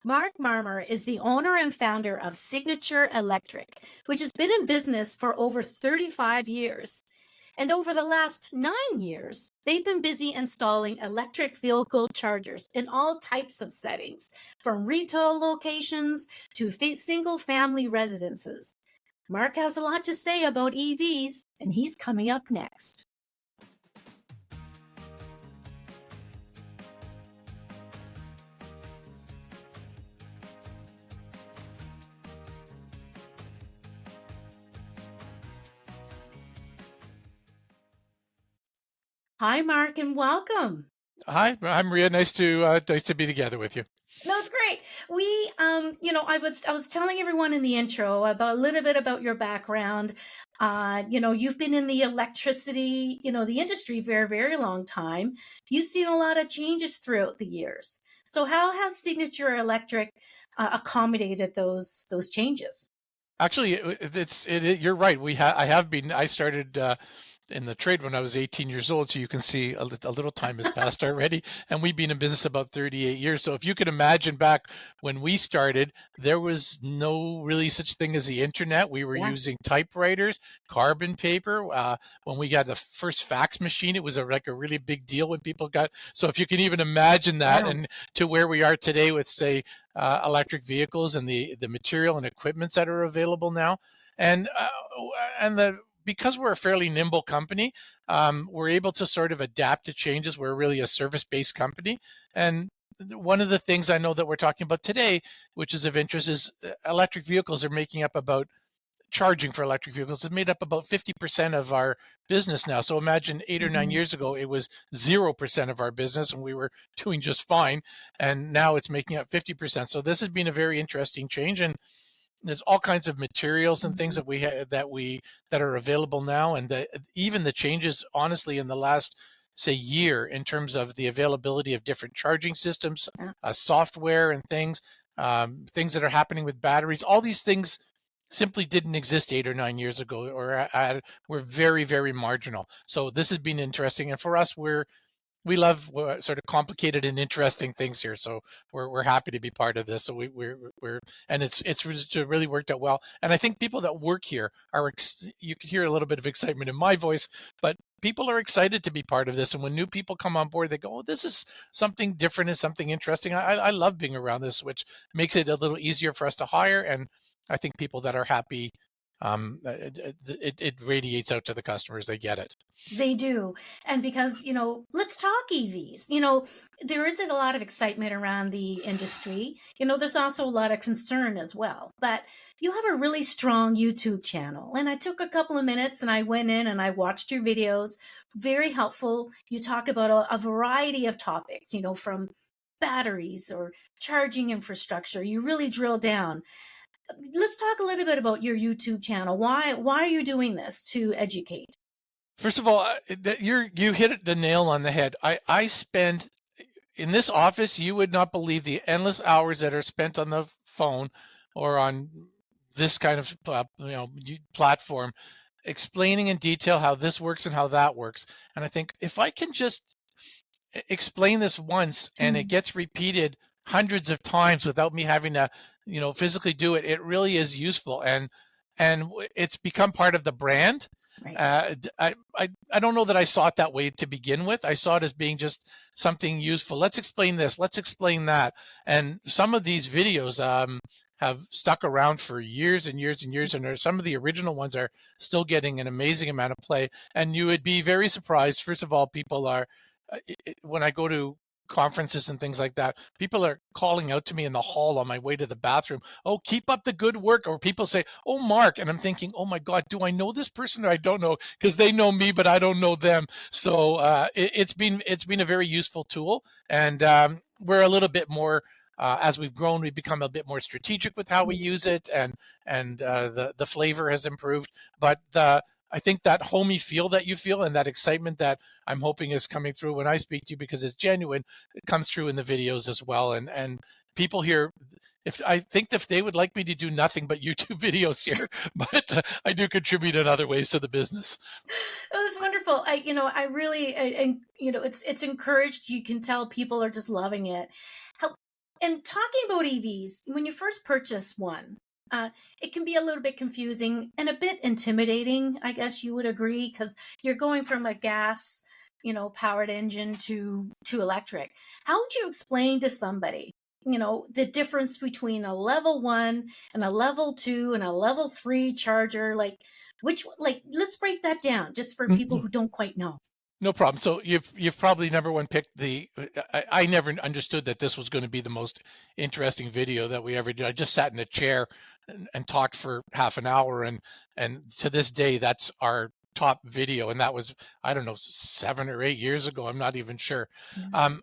Mark Marmer is the owner and founder of Signature Electric, which has been in business for over 35 years. And over the last 9 years, they've been busy installing electric vehicle chargers in all types of settings, from retail locations to single family residences. Mark has a lot to say about EVs, and he's coming up next. Hi, Mark, and welcome. Hi, I'm Maria. Nice to be together with you. No, it's great. I was telling everyone in the intro about a little bit about your background. You've been in the electricity, the industry for a very long time. You've seen a lot of changes throughout the years. So how has Signature Electric accommodated those changes? Actually, you're right. I started in the trade when I was 18 years old, so you can see a little time has passed already, and we've been in business about 38 years. So if you could imagine back when we started, there was no really such thing as the internet. We were Yeah. using typewriters, carbon paper. When we got the first fax machine, it was like a really big deal when people got. So if you can even imagine that, Wow. and to where we are today with, say, electric vehicles and the material and equipments that are available now, and because we're a fairly nimble company, we're able to sort of adapt to changes. We're really a service-based company, and one of the things I know that we're talking about today, which is of interest, is electric vehicles are making up about charging for electric vehicles has made up about 50% of our business now. So imagine 8 or 9 years ago, it was 0% of our business and we were doing just fine. And now it's making up 50%. So this has been a very interesting change. And there's all kinds of materials and things that that are available now. And even the changes, honestly, in the last, say, year in terms of the availability of different charging systems, Yeah. software and things that are happening with batteries, all these things simply didn't exist 8 or 9 years ago, or were very, very marginal. So this has been interesting, and for us, we love sort of complicated and interesting things here. So we're happy to be part of this. So we're and it's really worked out well. And I think people that work here you can hear a little bit of excitement in my voice, but people are excited to be part of this. And when new people come on board, they go, "Oh, this is something different and something interesting." I love being around this, which makes it a little easier for us to hire. And I think people that are happy, it radiates out to the customers. They get it. They do. And because, let's talk EVs. There isn't a lot of excitement around the industry. There's also a lot of concern as well. But you have a really strong YouTube channel. And I took a couple of minutes and I went in and I watched your videos. Very helpful. You talk about a variety of topics, from batteries or charging infrastructure. You really drill down. Let's talk a little bit about your YouTube channel. Why are you doing this to educate? First of all, you hit the nail on the head. I spend in this office, you would not believe the endless hours that are spent on the phone or on this kind of platform, explaining in detail how this works and how that works. And I think if I can just explain this once and it gets repeated hundreds of times without me having to, physically do it, it really is useful. And it's become part of the brand. Right. I don't know that I saw it that way to begin with. I saw it as being just something useful. Let's explain this. Let's explain that. And some of these videos have stuck around for years and years and years. And some of the original ones are still getting an amazing amount of play. And you would be very surprised. First of all, people are, when I go to conferences and things like that, people are calling out to me in the hall on my way to the bathroom, "Oh, keep up the good work." Or people say, "Oh, Mark," and I'm thinking, "Oh my God, do I know this person or I don't know?" Because they know me, but I don't know them. So it's been a very useful tool, and we're a little bit more. As we've grown, we've become a bit more strategic with how we use it, and the flavor has improved. But I think that homey feel that you feel and that excitement that I'm hoping is coming through when I speak to you, because it's genuine, it comes through in the videos as well. And people here, if they would like me to do nothing but YouTube videos here, but I do contribute in other ways to the business. It was wonderful. I really, and it's encouraged. You can tell people are just loving it. How, And talking about EVs, when you first purchase one, uh, it can be a little bit confusing and a bit intimidating, I guess you would agree, because you're going from a gas, powered engine to electric. How would you explain to somebody, the difference between a level 1 and a level 2 and a level 3 charger? Let's break that down just for people who don't quite know. No problem. So you've probably number one picked the. I never understood that this was going to be the most interesting video that we ever did. I just sat in a chair and talked for half an hour, and to this day, that's our top video, and that was, I don't know, 7 or 8 years ago. I'm not even sure. Yeah. Um,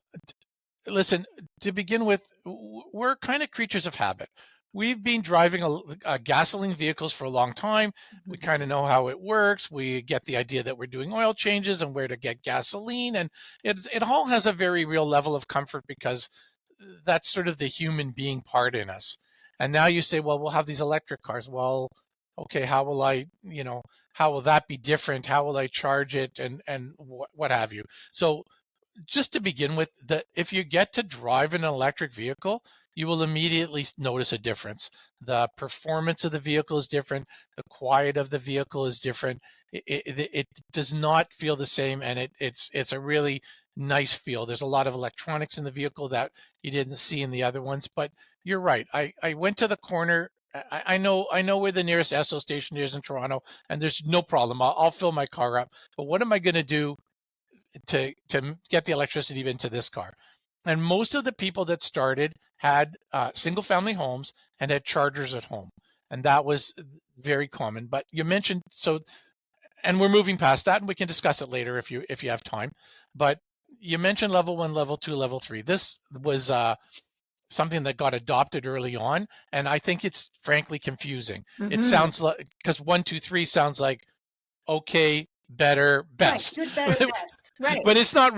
Listen, to begin with, we're kind of creatures of habit. We've been driving gasoline vehicles for a long time. We Mhm. kind of know how it works. We get the idea that we're doing oil changes and where to get gasoline. And it all has a very real level of comfort because that's sort of the human being part in us. And now you say, well, we'll have these electric cars. Well, okay, how will how will that be different? How will I charge it? And what have you? So just to begin with, if you get to drive an electric vehicle, you will immediately notice a difference. The performance of the vehicle is different. The quiet of the vehicle is different. It does not feel the same, and it's a really nice feel. There's a lot of electronics in the vehicle that you didn't see in the other ones. But you're right. I went to the corner. I know where the nearest Esso station is in Toronto, and there's no problem. I'll fill my car up. But what am I going to do to get the electricity into this car? And most of the people that started had single family homes and had chargers at home, and that was very common. But you mentioned, so, and we're moving past that, and we can discuss it later if you have time. But you mentioned level 1, level 2, level 3. This was something that got adopted early on, and I think it's frankly confusing. It Mm-hmm. sounds like, because 1, 2, 3 sounds like okay, better, Right. best. Good, better, best. Right. But that's not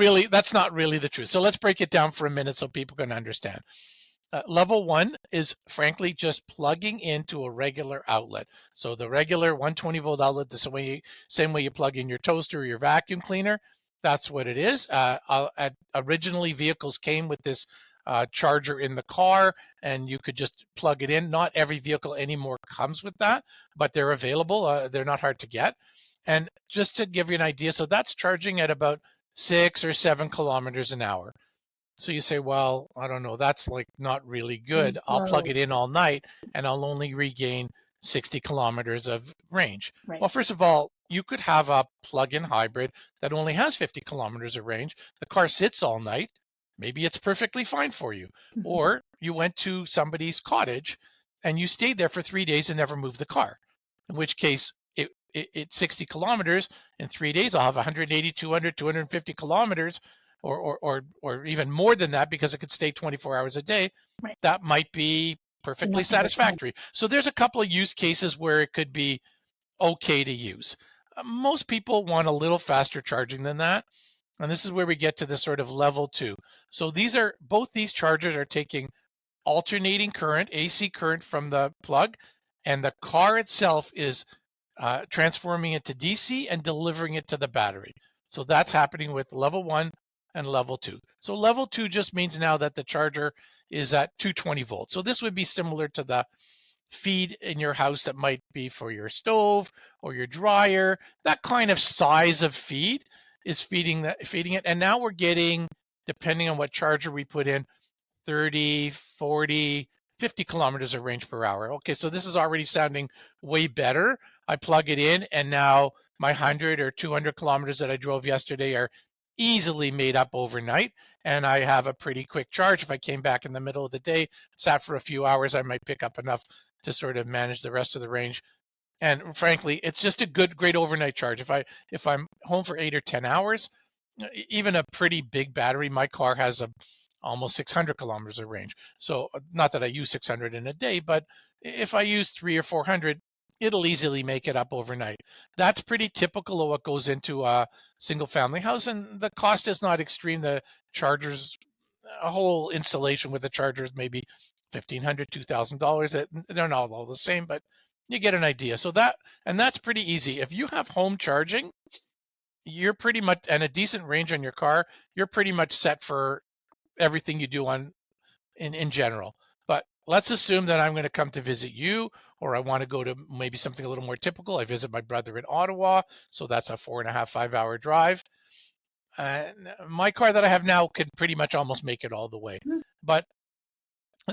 really the truth. So let's break it down for a minute so people can understand. Level 1 is frankly just plugging into a regular outlet. So the regular 120-volt outlet, the same way you plug in your toaster or your vacuum cleaner, that's what it is. Originally, vehicles came with this charger in the car, and you could just plug it in. Not every vehicle anymore comes with that, but they're available. They're not hard to get. And just to give you an idea, so that's charging at about 6 or 7 kilometers an hour. So you say, well, I don't know, that's like not really Pretty good. I'll plug slow. it in all night and I'll only regain 60 kilometers of range. Right. Well, first of all, you could have a plug-in hybrid that only has 50 kilometers of range. The car sits all night. Maybe it's perfectly fine for you. Mhm. Or you went to somebody's cottage and you stayed there for 3 days and never moved the car, in which case it's 60 kilometers. In 3 days, I'll have 180, 200, 250 kilometers, or even more than that, because it could stay 24 hours a day. Right. That might be perfectly Enough of a time. satisfactory. So there's a couple of use cases where it could be okay to use. Most people want a little faster charging than that. And this is where we get to the sort of level 2. So both these chargers are taking alternating current, AC current from the plug, and the car itself is transforming it to DC and delivering it to the battery. So that's happening with level 1 and level 2. So level 2 just means now that the charger is at 220 volts. So this would be similar to the feed in your house that might be for your stove or your dryer. That kind of size of feed is feeding it. And now we're getting, depending on what charger we put in, 30, 40, 50 kilometers of range per hour. Okay, so this is already sounding way better. I plug it in, and now my 100 or 200 kilometers that I drove yesterday are easily made up overnight, and I have a pretty quick charge. If I came back in the middle of the day, sat for a few hours, I might pick up enough to sort of manage the rest of the range. And frankly, it's just a great overnight charge. If I'm home for 8 or 10 hours, even a pretty big battery, my car has almost 600 kilometers of range. So not that I use 600 in a day, but if I use 3 or 400, it'll easily make it up overnight. That's pretty typical of what goes into a single family house, and the cost is not extreme. The chargers, a whole installation with the chargers, maybe $1,500, $2,000. They're not all the same, but you get an idea. That's pretty easy. If you have home charging, you're pretty much, and a decent range on your car, you're pretty much set for everything you do on in general. But let's assume that I'm going to come to visit you, or I want to go to maybe something a little more typical. I visit my brother in Ottawa, so that's a 4.5, 5 hour drive. My car that I have now could pretty much almost make it all the way. Mm. But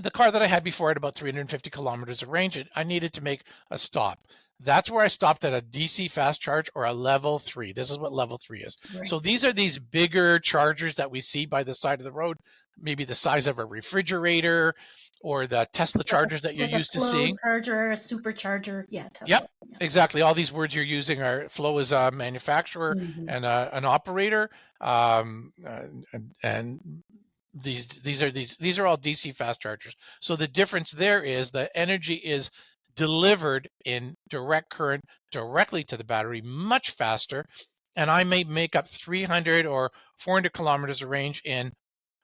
the car that I had before had about 350 kilometers of range. I needed to make a stop. That's where I stopped at a DC fast charge or a level 3. This is what level 3 is. Right. So these are these bigger chargers that we see by the side of the road, maybe the size of a refrigerator, or the Tesla chargers that you're Like a used to flow seeing. charger, a supercharger. Yeah, Yep, Tesla. Yeah. exactly. All these words you're using are Flow is a manufacturer Mhm. and an operator, and these are all DC fast chargers. So the difference there is the energy is delivered in direct current directly to the battery much faster, and I may make up 300 or 400 kilometers of range in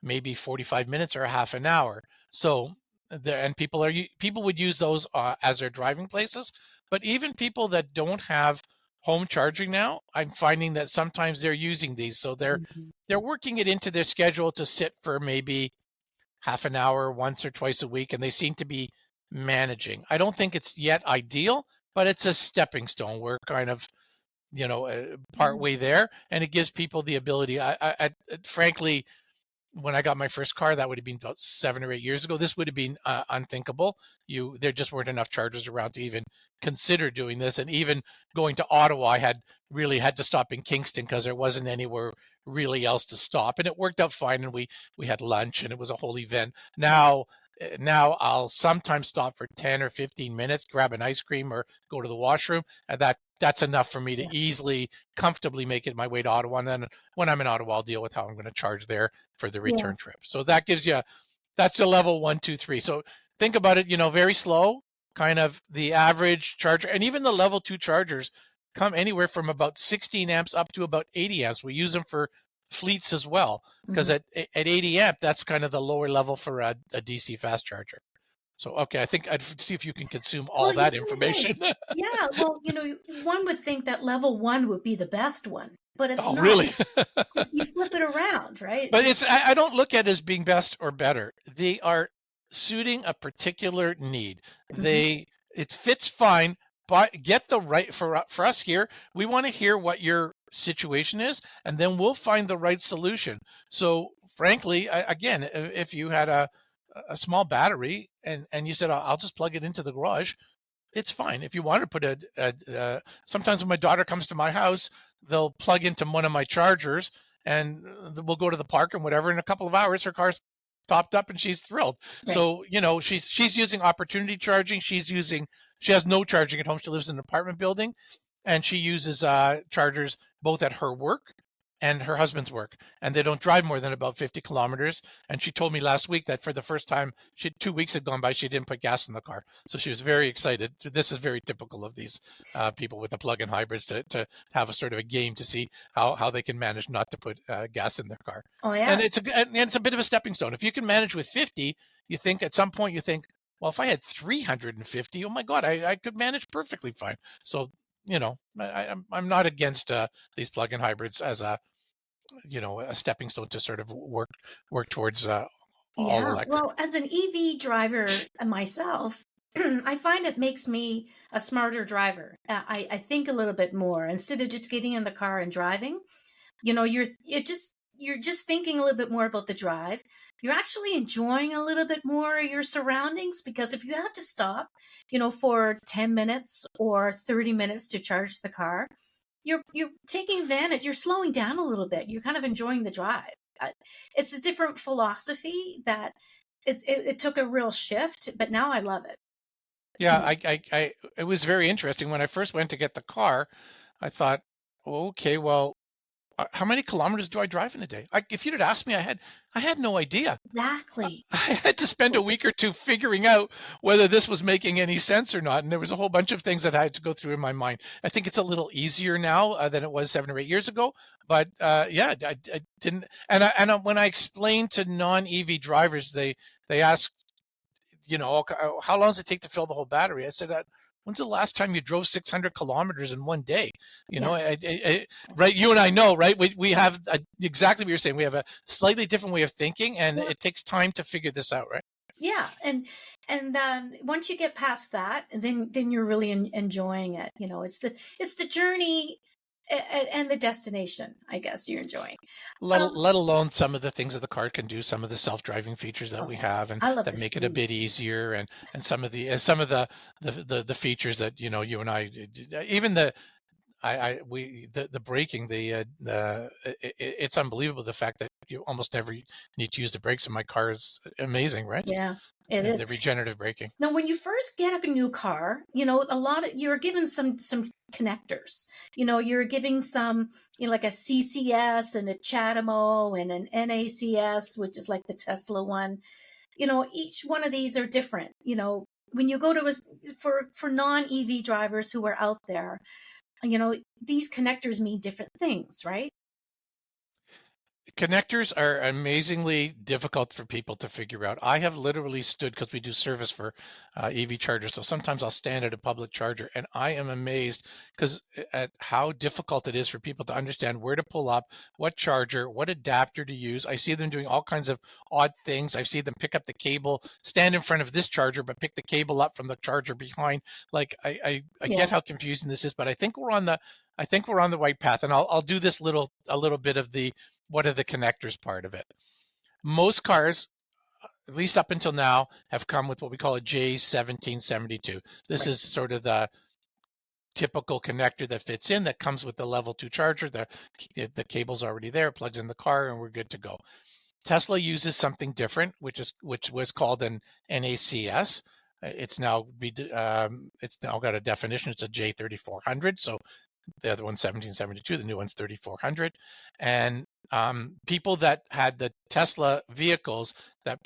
maybe 45 minutes or a half an hour. So and people would use those as their driving places, but even people that don't have home charging now, I'm finding that sometimes they're using these. So Mhm. they're working it into their schedule to sit for maybe half an hour once or twice a week, and they seem to be managing. I don't think it's yet ideal, but it's a stepping stone. We're kind of, part way there, and it gives people the ability. Frankly, when I got my first car, that would have been about 7 or 8 years ago. This would have been unthinkable. There just weren't enough chargers around to even consider doing this. And even going to Ottawa, I had to stop in Kingston because there wasn't anywhere really else to stop. And it worked out fine. And we had lunch, and it was a whole event. Now I'll sometimes stop for 10 or 15 minutes, grab an ice cream or go to the washroom, and that's enough for me to Yeah. easily, comfortably make it my way to Ottawa. And then when I'm in Ottawa, I'll deal with how I'm going to charge there for the Yeah. return trip. So that's your level 1, 2, 3. So think about it, very slow, kind of the average charger, and even the level 2 chargers come anywhere from about 16 amps up to about 80 amps. We use them for fleets as well, because Mhm. at 80 amp, that's kind of the lower level for a DC fast charger. So, okay, I think I'd see if you can consume all Well, you that know what it is. information. Yeah, well, one would think that level one would be the best one, but it's Oh, not. really? You flip it around, right? But I don't look at it as being best or better. They are suiting a particular need. Mhm. It fits fine, but get the right for us here. We want to hear what your situation is, and then we'll find the right solution. So, frankly, again, if you had a small battery and you said, I'll just plug it into the garage, it's fine. If you want to put sometimes when my daughter comes to my house, they'll plug into one of my chargers, and we'll go to the park and whatever. In a couple of hours, her car's topped up and she's thrilled. Right. So, she's using opportunity charging. She has no charging at home. She lives in an apartment building, and she uses chargers both at her work and her husband's work, and they don't drive more than about 50 kilometers. And she told me last week that for the first time, 2 weeks had gone by, she didn't put gas in the car. So she was very excited. This is very typical of these people with the plug-in hybrids to have a sort of a game to see how they can manage not to put gas in their car. Oh And yeah. it's a bit of a stepping stone. If you can manage with 50, you think at some point, well, if I had 350, oh my God, I could manage perfectly fine. So, I'm not against these plug-in hybrids as a stepping stone to sort of work towards all Yeah. electric. Well, as an EV driver myself, I find it makes me a smarter driver. I think a little bit more instead of just getting in the car and driving. You're just thinking a little bit more about the drive. You're actually enjoying a little bit more your surroundings, because if you have to stop, for 10 minutes or 30 minutes to charge the car, you're taking advantage. You're slowing down a little bit. You're kind of enjoying the drive. Uh, It's a different philosophy that it took a real shift, but now I love it. Yeah, You know, it was very interesting when I first went to get the car. I thought, okay, well, how many kilometers do I drive in a day? If you'd have asked me, I had no idea. exactly. I had to spend a week or two figuring out whether this was making any sense or not. And there was a whole bunch of things that I had to go through in my mind. I think it's a little easier now than it was 7 or 8 years ago. But yeah, I didn't. When I explained to non-EV drivers, they ask, "Okay, how long does it take to fill the whole battery?" I said, "When's the last time you drove 600 kilometers in one day?" Yeah. Right? You and I know, right? We have exactly what you're saying. We have a slightly different way of thinking, and Well, it takes time to figure this out, right? Yeah, and once you get past that, then you're really enjoying it. It's the journey and the destination. I guess you're enjoying. let, Um, let alone some of the things that the car can do, some of the self-driving features that we oh, have and I love that the make it a speed. bit easier, and some of the features that you and I even the I we the braking the it's unbelievable the fact that you almost never need to use the brakes in my car is amazing, right? Yeah, it is. The regenerative braking. Now, when you first get a new car, you're given some connectors. You're giving some, like a CCS and a CHAdeMO and an NACS, which is like the Tesla one. Each one of these are different. When you go to for non EV drivers who are out there, these connectors mean different things, right? Connectors are amazingly difficult for people to figure out. I have literally stood because we do service for EV chargers. So sometimes I'll stand at a public charger and I am amazed because at how difficult it is for people to understand where to pull up, what charger, what adapter to use. I see them doing all kinds of odd things. I see them pick up the cable, stand in front of this charger, but pick the cable up from the charger behind. Like I Yeah. get how confusing this is, but I think we're on the right path. And I'll do this a little bit of the what are the connectors part of it. Most cars, at least up until now, have come with what we call a J1772. This Right. is sort of the typical connector that fits in that comes with the level 2 charger. The cable's already there, plugs in the car, and we're good to go. Tesla uses something different, which was called an NACS. It's now got a definition. It's a J3400. So the other one's 1772, the new one's 3400. And people that had the Tesla vehicles that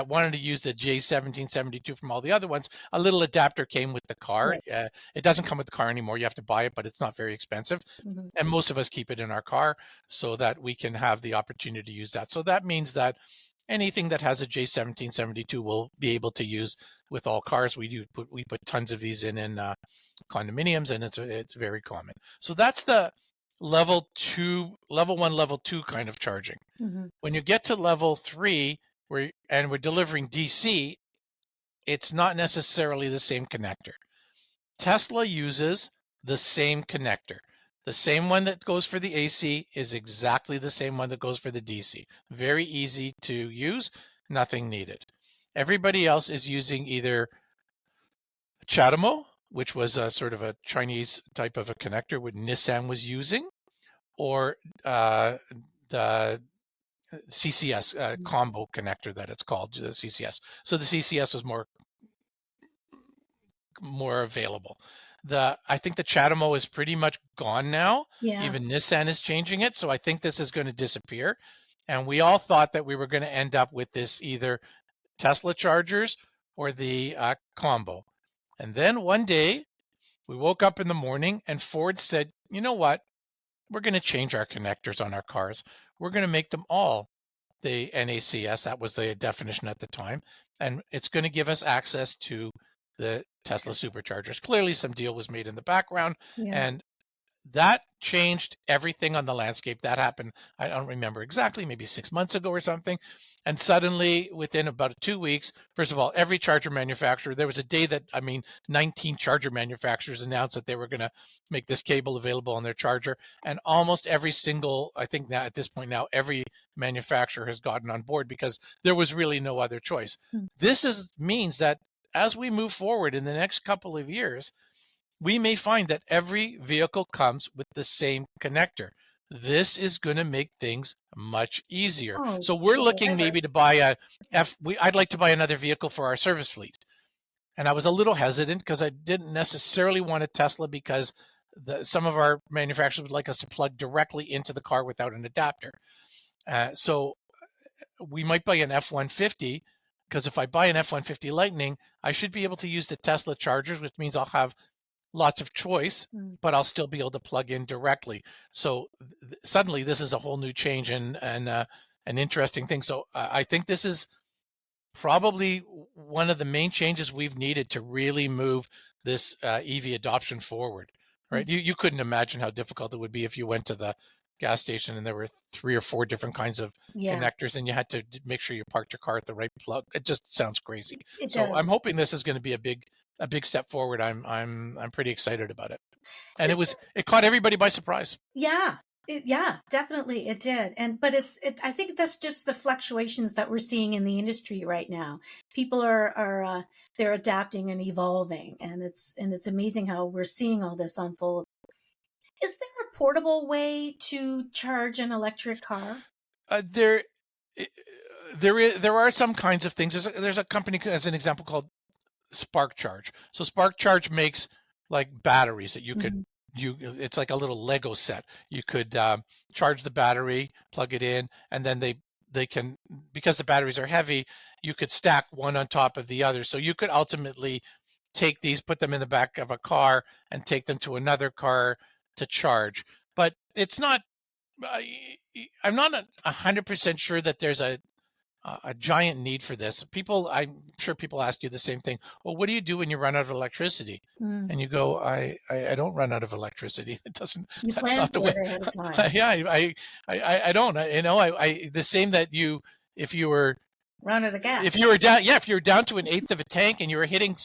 wanted to use the J1772 from all the other ones, a little adapter came with the car. Right. It doesn't come with the car anymore. You have to buy it, but it's not very expensive. Hmm. And most of us keep it in our car so that we can have the opportunity to use that. So that means that anything that has a J1772 will be able to use with all cars. We put tons of these in condominiums, and it's very common. So that's the level 1, level 2 kind of charging. Hmm. When you get to level 3, we're delivering DC, it's not necessarily the same connector. Tesla uses the same connector. The same one that goes for the AC is exactly the same one that goes for the DC. Very easy to use, nothing needed. Everybody else is using either CHAdeMO, which was a sort of a Chinese type of a connector what Nissan was using, or the CCS combo connector that it's called, the CCS. So the CCS was more available. I think the CHAdeMO is pretty much gone now. Yeah. Even Nissan is changing it, so I think this is going to disappear. And we all thought that we were going to end up with this either Tesla chargers or the combo. And then one day we woke up in the morning and Ford said, you know what? We're going to change our connectors on our cars. We're going to make them all the NACS. That was the definition at the time. And it's going to give us access to the Tesla superchargers. Clearly, some deal was made in the background, Yeah. and that changed everything on the landscape. That happened, I don't remember exactly, maybe 6 months ago or something. And suddenly, within about 2 weeks, first of all, every charger manufacturer, there was a day that, 19 charger manufacturers announced that they were going to make this cable available on their charger. And almost every single, I think now at this point now, every manufacturer has gotten on board because there was really no other choice. Mm. Means that as we move forward in the next couple of years, we may find that every vehicle comes with the same connector. This is going to make things much easier. Oh, So we're looking forever. maybe to buy I'd like to buy another vehicle for our service fleet. And I was a little hesitant because I didn't necessarily want a Tesla because some of our manufacturers would like us to plug directly into the car without an adapter. So we might buy an F-150 because if I buy an F-150 Lightning, I should be able to use the Tesla chargers, which means I'll have lots of choice, Mm. but I'll still be able to plug in directly. So suddenly this is a whole new change and an interesting thing. So I think this is probably one of the main changes we've needed to really move this EV adoption forward. Right? Mm. You couldn't imagine how difficult it would be if you went to the gas station, and there were 3 or 4 different kinds of Yeah, connectors, and you had to make sure you parked your car at the right plug. It just sounds crazy. it So does. I'm hoping this is going to be a big step forward. I'm pretty excited about it. And Is it caught everybody by surprise. Yeah. Yeah, definitely it did. But I think that's just the fluctuations that we're seeing in the industry right now. People are they're adapting and evolving, and it's amazing how we're seeing all this unfold. Is there a portable way to charge an electric car? Uh, there, i- there are some kinds of things. There's a company, as an example, called Spark Charge. So Spark Charge makes like batteries that you could Mhm. you it's like a little Lego set. You could charge the battery, plug it in, and then they can, because the batteries are heavy, you could stack one on top of the other. So you could ultimately take these, put them in the back of a car, and take them to another car to charge. But it's not. I'm not 100% sure that there's a giant need for this. I'm sure people ask you the same thing. Well, what do you do when you run out of electricity? Mm. And you go, I don't run out of electricity. It doesn't. You That's plan not the for way. it ahead of time. Yeah, I don't. The same that if you were Run out of if gas. you were down, yeah, if you were down to an eighth of a tank and you were hitting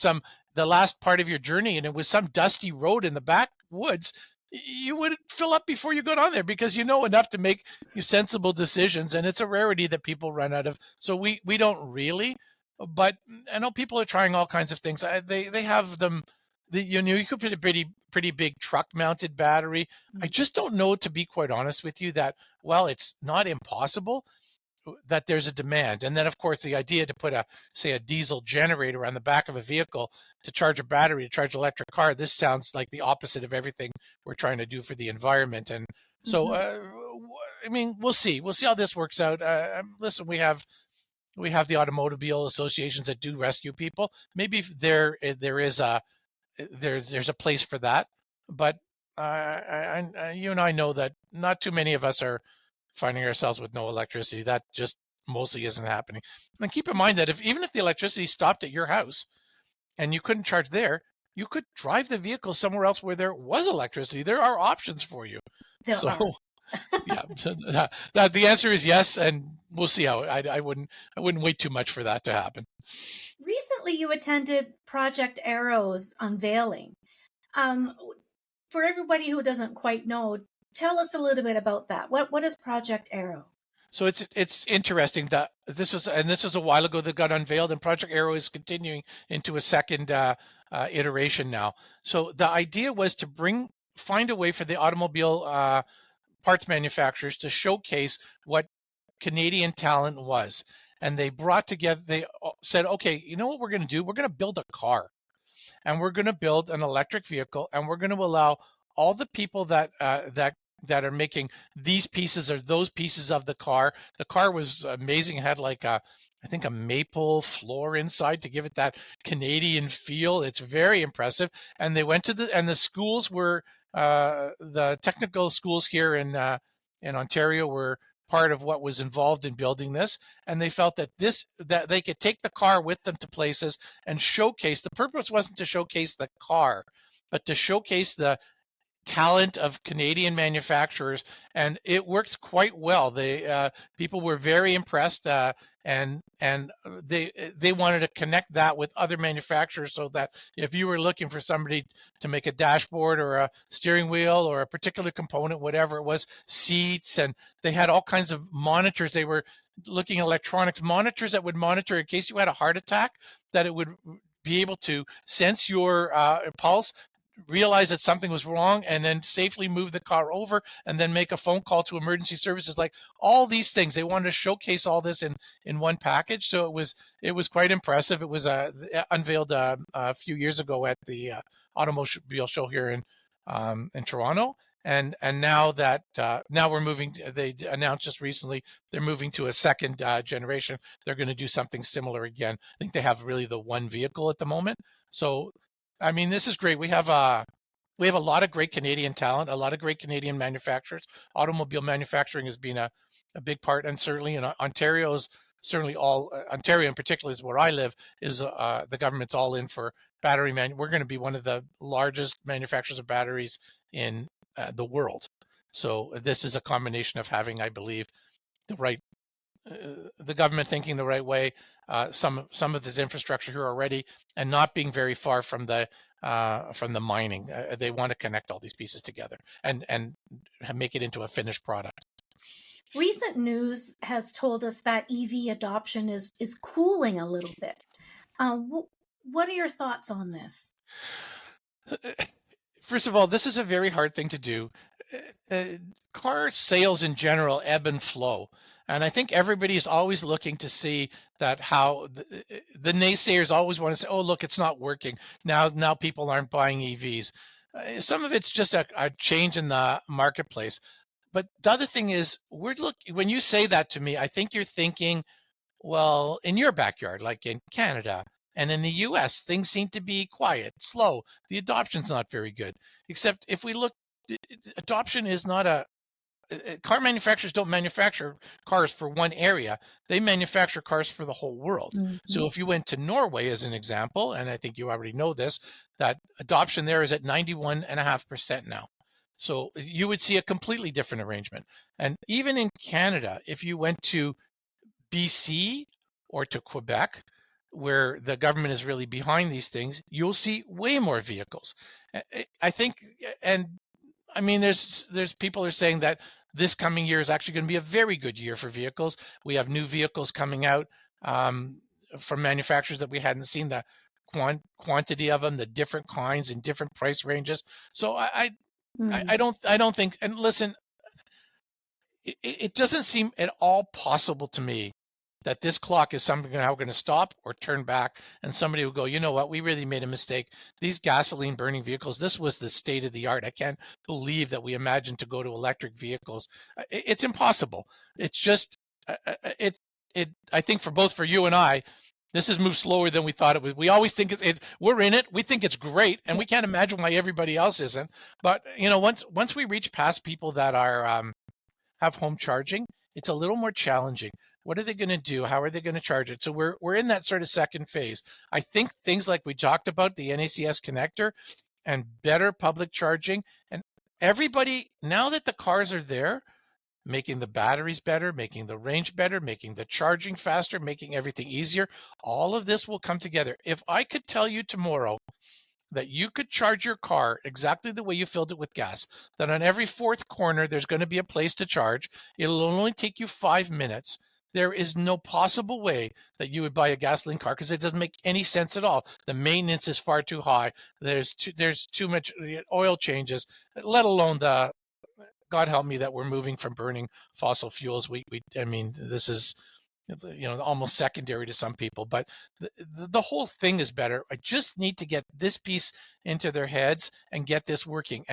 the last part of your journey, and it was some dusty road in the backwoods, you would fill up before you got on there, because you know enough to make sensible decisions. And it's a rarity that people run out of. So we don't really, but I know people are trying all kinds of things. They have them. You could put a pretty big truck mounted battery. I Mm. just don't know, to be quite honest with you, that while it's not impossible, that there's a demand. And then, of course, the idea to put a diesel generator on the back of a vehicle to charge a battery, to charge an electric car, this sounds like the opposite of everything we're trying to do for the environment. And so, Mhm. I mean, we'll see how this works out. Listen, we have the automobile associations that do rescue people. Maybe there is there's a place for that, but you and I know that not too many of us are finding ourselves with no electricity. That just mostly isn't happening. And keep in mind that even if the electricity stopped at your house and you couldn't charge there, you could drive the vehicle somewhere else where there was electricity. There are options for you. There So are. yeah, so that the answer is yes, and we'll see how. I wouldn't wait too much for that to happen. Recently, you attended Project Arrow's unveiling. Um, for everybody who doesn't quite know, tell us a little bit about that. What is Project Arrow? So it's interesting that this was a while ago that got unveiled, and Project Arrow is continuing into a second iteration now. So the idea was to find a way for the automobile parts manufacturers to showcase what Canadian talent was, and they brought together. They said, okay, you know what we're going to do? We're going to build a car, and we're going to build an electric vehicle, and we're going to allow all the people that are making these pieces or those pieces of the car. The car was amazing. It had like I think a maple floor inside to give it that Canadian feel. It's very impressive. And they went to the schools were the technical schools here in Ontario were part of what was involved in building this, and they felt that they could take the car with them to places and showcase. The purpose wasn't to showcase the car, but to showcase the talent of Canadian manufacturers, and it works quite well. People were very impressed, and they wanted to connect that with other manufacturers, so that if you were looking for somebody to make a dashboard or a steering wheel or a particular component, whatever it was, seats, and they had all kinds of monitors. They were looking at electronics monitors that would monitor in case you had a heart attack, that it would be able to sense your pulse, realize that something was wrong, and then safely move the car over and then make a phone call to emergency services. Like all these things, they wanted to showcase all this in one package. So it was quite impressive. It was unveiled a few years ago at the automobile show here in Toronto. And now that now we're moving, they announced just recently they're moving to a second generation. They're going to do something similar again. I think they have really the one vehicle at the moment. So I mean, this is great. We have a lot of great Canadian talent, a lot of great Canadian manufacturers. Automobile manufacturing has been a big part, and certainly in Ontario's certainly all Ontario in particular is where I live. Is the government's all in for battery man. We're going to be one of the largest manufacturers of batteries in the world. So this is a combination of having, I believe, the right the government thinking the right way, some of this infrastructure here already, and not being very far from the mining. They want to connect all these pieces together and make it into a finished product. Recent news has told us that EV adoption is cooling a little bit. What are your thoughts on this? First of all, this is a very hard thing to do. Uh, Car sales in general ebb and flow. And I think everybody is always looking to see that how the naysayers always want to say, oh, look, it's not working. Now people aren't buying EVs. Some of it's just a change in the marketplace. But the other thing is, when you say that to me, I think you're thinking, well, in your backyard, like in Canada and in the US, things seem to be quiet, slow. The adoption's not very good. Except if we look, adoption is not car manufacturers don't manufacture cars for one area. They manufacture cars for the whole world. Hmm. So if you went to Norway as an example, and I think you already know this, that adoption there is at 91.5% now. So you would see a completely different arrangement. And even in Canada, if you went to BC or to Quebec, where the government is really behind these things, you'll see way more vehicles. I think, and I mean, there's people are saying that this coming year is actually going to be a very good year for vehicles. We have new vehicles coming out um, from manufacturers that we hadn't seen, the quantity of them, the different kinds and different price ranges. So Mm. I don't think. And listen, it doesn't seem at all possible to me that this clock is something now going to stop or turn back and somebody will go, you know what, we really made a mistake. These gasoline burning vehicles, this was the state of the art. I can't believe that we imagined to go to electric vehicles. It's impossible. It's just, I think for you and I, this has moved slower than we thought it would. We always think we're in it. We think it's great, and Yeah. we can't imagine why everybody else isn't. But you know, once we reach past people that are have home charging, it's a little more challenging. What are they going to do? How are they going to charge it? So we're in that sort of second phase. I think things like we talked about, the NACS connector and better public charging, and everybody, now that the cars are there, making the batteries better, making the range better, making the charging faster, making everything easier, all of this will come together. If I could tell you tomorrow that you could charge your car exactly the way you filled it with gas, that on every fourth corner there's going to be a place to charge. It'll only take you 5 minutes. There is no possible way that you would buy a gasoline car because it doesn't make any sense at all. The maintenance is far too high. There's too much oil changes, let alone the God help me that we're moving from burning fossil fuels. I mean, this is almost secondary to some people, but the whole thing is better. I just need to get this piece into their heads and get this working.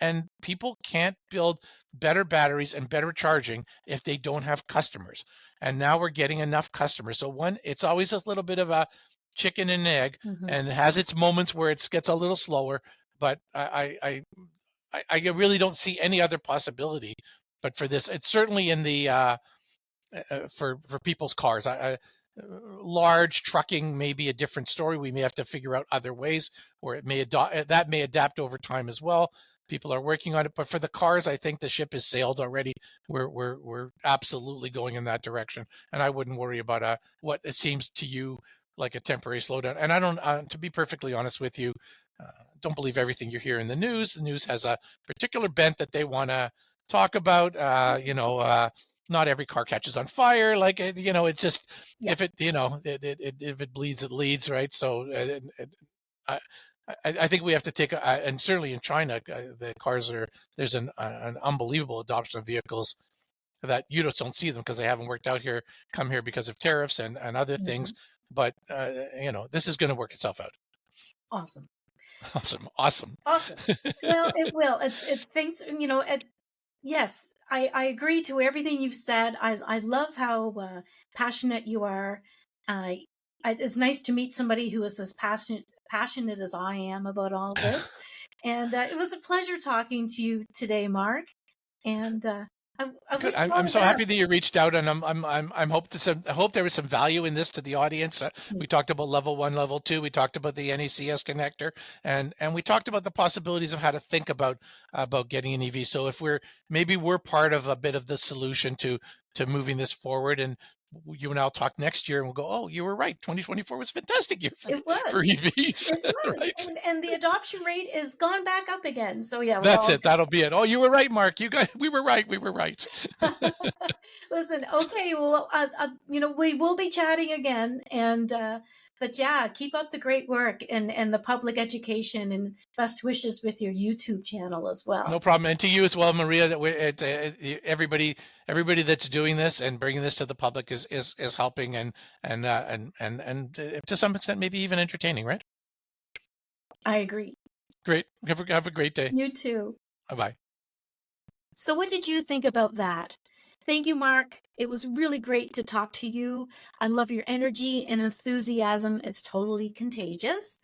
And people can't build better batteries and better charging if they don't have customers. And now we're getting enough customers. So it's always a little bit of a chicken and egg, Hmm. and it has its moments where it gets a little slower. But I really don't see any other possibility. But for this, it's certainly in the for people's cars. Large trucking may be a different story. We may have to figure out other ways, or that may adapt over time as well. People are working on it, but for the cars, I think the ship has sailed already. We're absolutely going in that direction, and I wouldn't worry about what it seems to you like a temporary slowdown. And I don't, to be perfectly honest with you, don't believe everything you hear in the news. The news has a particular bent that they want to talk about. Not every car catches on fire. Like it's just Yeah. if if it bleeds, it leads, right? So I, I think we have to take, and certainly in China, the cars there's an unbelievable adoption of vehicles that you just don't see them because they haven't worked out here, come here because of tariffs and other things. Hmm. But this is going to work itself out. Awesome. Awesome, awesome. Awesome. Well, it will. It thinks, yes, I agree to everything you've said. I love how passionate you are. I, it's nice to meet somebody who is as passionate as I am about all this. And it was a pleasure talking to you today, Mark. And I Good. wish you all I'm the so best. happy that you reached out, and I'm hope this, I hope there was some value in this to the audience. We talked about level 1, level 2. We talked about the NECS connector, and we talked about the possibilities of how to think about getting an EV. So if maybe we're part of a bit of the solution to moving this forward, and you and I'll talk next year, and we'll go, oh, you were right. 2024 was a fantastic year for It was. for EVs, It was. right? And the adoption rate is gone back up again. So yeah, we're That's all it. That'll be it. Oh, you were right, Mark. We were right. We were right. good. Listen, okay, well, we will be chatting again, and but yeah, keep up the great work and the public education, and best wishes with your YouTube channel as well. No problem. And to you as well, Maria, that everybody that's doing this and bringing this to the public is helping and to some extent maybe even entertaining, right? I agree. Great. Have a great day. You too. Bye-bye. So, what did you think about that? Thank you, Mark. It was really great to talk to you. I love your energy and enthusiasm. It's totally contagious.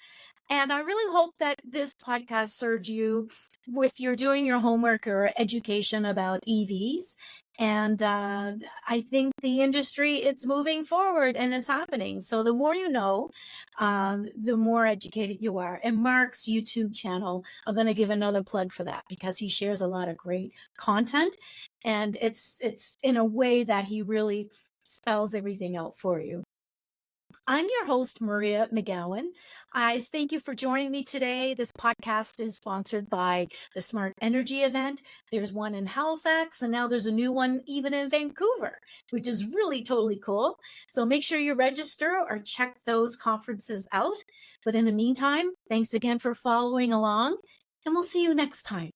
And I really hope that this podcast served you if you're doing your homework or education about EVs. And I think the industry, it's moving forward and it's happening. So the more you know, the more educated you are. And Mark's YouTube channel, I'm going to give another plug for that because he shares a lot of great content. And it's in a way that he really spells everything out for you. I'm your host, Maria McGowan. I thank you for joining me today. This podcast is sponsored by the Smart Energy event. There's one in Halifax, and now there's a new one even in Vancouver, which is really totally cool. So make sure you register or check those conferences out. But in the meantime, thanks again for following along, and we'll see you next time.